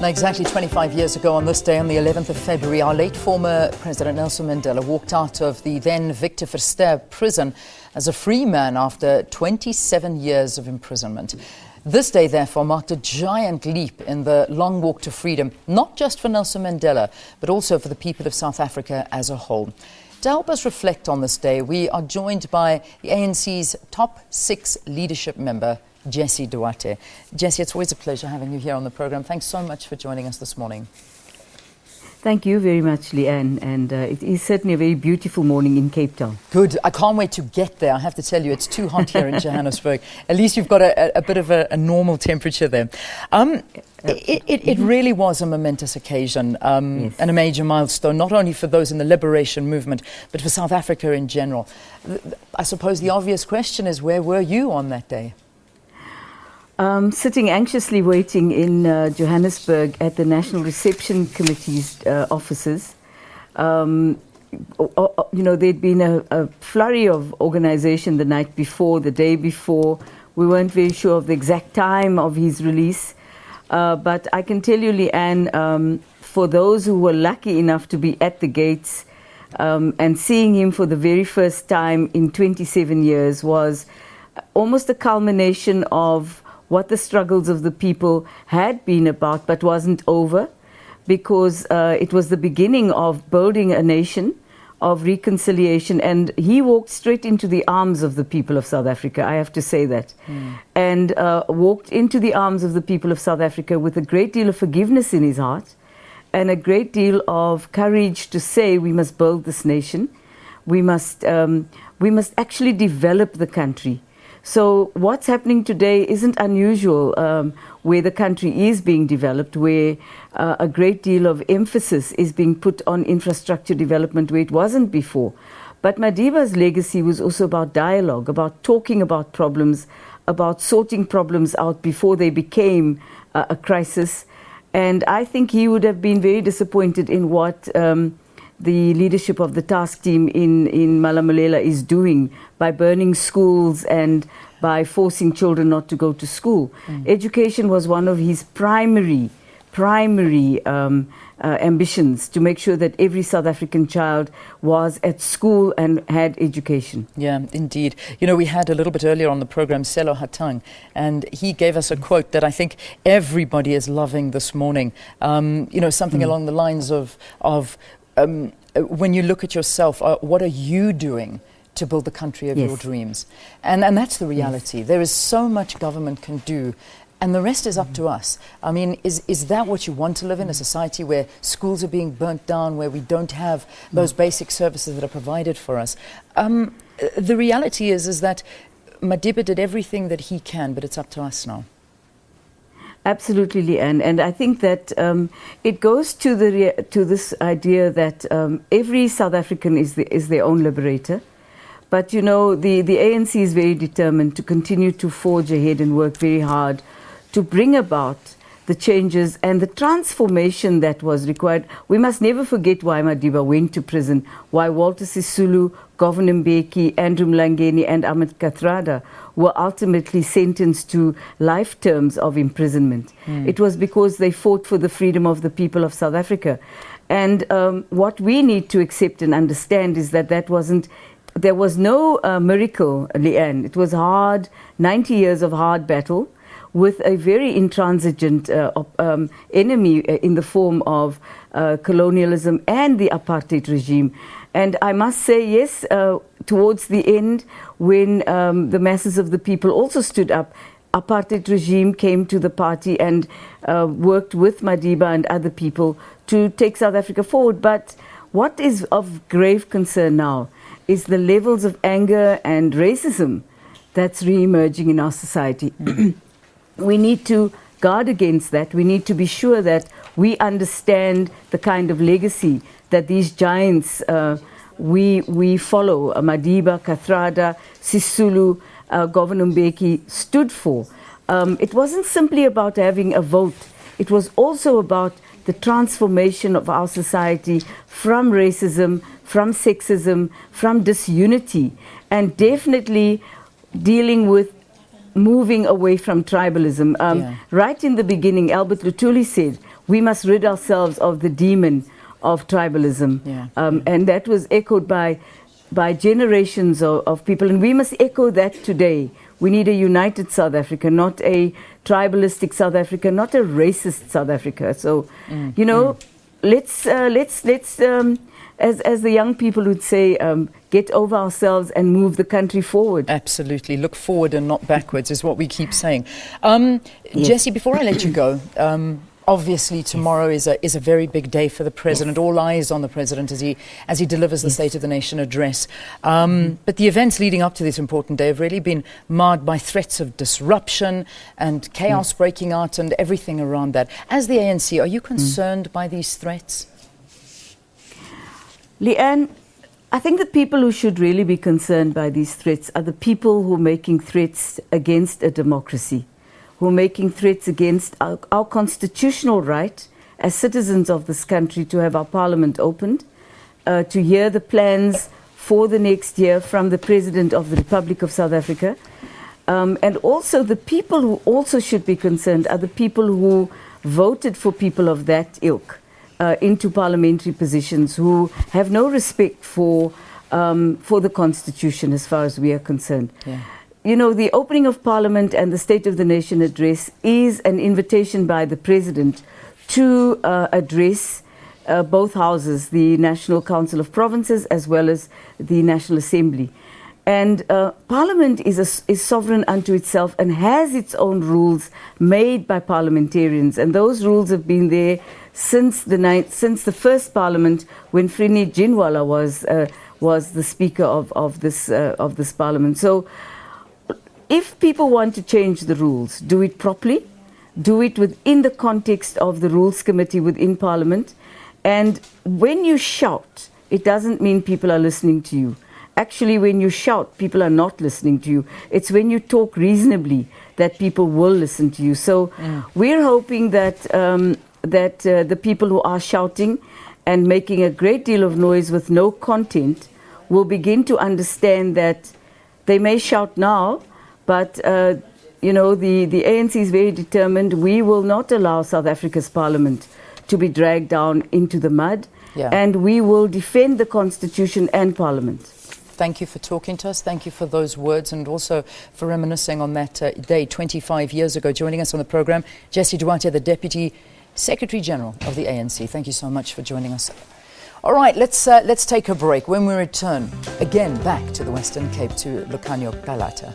Now, exactly 25 years ago on this day, on the 11th of February, our late former President Nelson Mandela walked out of the then Victor Verster prison as a free man after 27 years of imprisonment. This day, therefore, marked a giant leap in the long walk to freedom, not just for Nelson Mandela, but also for the people of South Africa as a whole. To help us reflect on this day, we are joined by the ANC's top 6 leadership member, Duarte. Jessie, it's always a pleasure having you here on the program. Thanks so much for joining us this morning. Thank you very much, Leanne, and it is certainly a very beautiful morning in Cape Town. Good. I can't wait to get there. I have to tell you, it's too hot here in Johannesburg. At least you've got a bit of a normal temperature there. It really was a momentous occasion Yes. and a major milestone, not only for those in the liberation movement, but for South Africa in general. I suppose the obvious question is, where were you on that day? Sitting anxiously waiting in Johannesburg at the National Reception Committee's offices. You know, there'd been a flurry of organization the night before, the day before. We weren't very sure of the exact time of his release. But I can tell you, Leanne, for those who were lucky enough to be at the gates and seeing him for the very first time in 27 years was almost a culmination of what the struggles of the people had been about, but wasn't over, because it was the beginning of building a nation, of reconciliation, and he walked straight into the arms of the people of South Africa, I have to say that, and walked into the arms of the people of South Africa with a great deal of forgiveness in his heart, and a great deal of courage to say we must build this nation, we must actually develop the country. So what's happening today isn't unusual, where the country is being developed, where a great deal of emphasis is being put on infrastructure development where it wasn't before. But Madiba's legacy was also about dialogue, about talking about problems, about sorting problems out before they became a crisis. And I think he would have been very disappointed in what the leadership of the task team in Malamulele is doing by burning schools and by forcing children not to go to school. Education was one of his primary ambitions, to make sure that every South African child was at school and had education. Yeah, indeed. You know, we had a little bit earlier on the program Selo Hatang, and he gave us a quote that I think everybody is loving this morning. You know, something along the lines of when you look at yourself, what are you doing to build the country of your dreams? And that's the reality. There is so much government can do, and the rest is up to us. I mean, is that what you want to live in, a society where schools are being burnt down, where we don't have those basic services that are provided for us? The reality is that Madiba did everything that he can, but it's up to us now. Absolutely, Leanne, and I think that it goes to this idea that every South African is their own liberator. But you know, the ANC is very determined to continue to forge ahead and work very hard to bring about the changes and the transformation that was required. We must never forget why Madiba went to prison, why Walter Sisulu, Governor Mbeki, Andrew Mlangeni and Ahmed Kathrada were ultimately sentenced to life terms of imprisonment. It was because they fought for the freedom of the people of South Africa. And what we need to accept and understand is that there was no miracle, Leanne. It was hard, 90 years of hard battle, with a very intransigent enemy in the form of colonialism and the apartheid regime. And I must say, yes, towards the end, when the masses of the people also stood up, apartheid regime came to the party and worked with Madiba and other people to take South Africa forward. But what is of grave concern now is the levels of anger and racism that's re-emerging in our society. We need to guard against that. We need to be sure that we understand the kind of legacy that these giants we follow, Madiba, Kathrada, Sisulu, Governor Mbeki, stood for. It wasn't simply about having a vote. It was also about the transformation of our society from racism, from sexism, from disunity, and definitely dealing with moving away from tribalism. Right in the beginning, Albert Luthuli said, we must rid ourselves of the demon of tribalism. And that was echoed by generations of people. And we must echo that today. We need a united South Africa, not a tribalistic South Africa, not a racist South Africa. So, you know, let's as the young people would say, get over ourselves and move the country forward. Absolutely. Look forward and not backwards is what we keep saying. Jessie, before I let you go, obviously tomorrow is a very big day for the President. All eyes on the President as he delivers the State of the Nation address. But the events leading up to this important day have really been marred by threats of disruption and chaos breaking out and everything around that. As the ANC, are you concerned by these threats? Leanne, I think the people who should really be concerned by these threats are the people who are making threats against a democracy, who are making threats against our constitutional right as citizens of this country to have our parliament opened, to hear the plans for the next year from the President of the Republic of South Africa. And also the people who also should be concerned are the people who voted for people of that ilk into parliamentary positions, who have no respect for the Constitution as far as we are concerned. You know, the opening of Parliament and the State of the Nation address is an invitation by the President to address both houses, the National Council of Provinces as well as the National Assembly. And Parliament is sovereign unto itself and has its own rules made by parliamentarians. And those rules have been there since the first Parliament, when Frini Jinwala was the Speaker of this Parliament. So, if people want to change the rules, do it properly, do it within the context of the Rules Committee within Parliament. And when you shout, it doesn't mean people are listening to you. Actually, when you shout, people are not listening to you. It's when you talk reasonably that people will listen to you. So we're hoping that the people who are shouting and making a great deal of noise with no content will begin to understand that they may shout now, but you know, the ANC is very determined. We will not allow South Africa's Parliament to be dragged down into the mud, and we will defend the Constitution and Parliament. Thank you for talking to us. Thank you for those words and also for reminiscing on that day 25 years ago. Joining us on the program, Jessie Duarte, the Deputy Secretary General of the ANC. Thank you so much for joining us. All right, let's take a break. When we return, again back to the Western Cape to Lucanio Palata.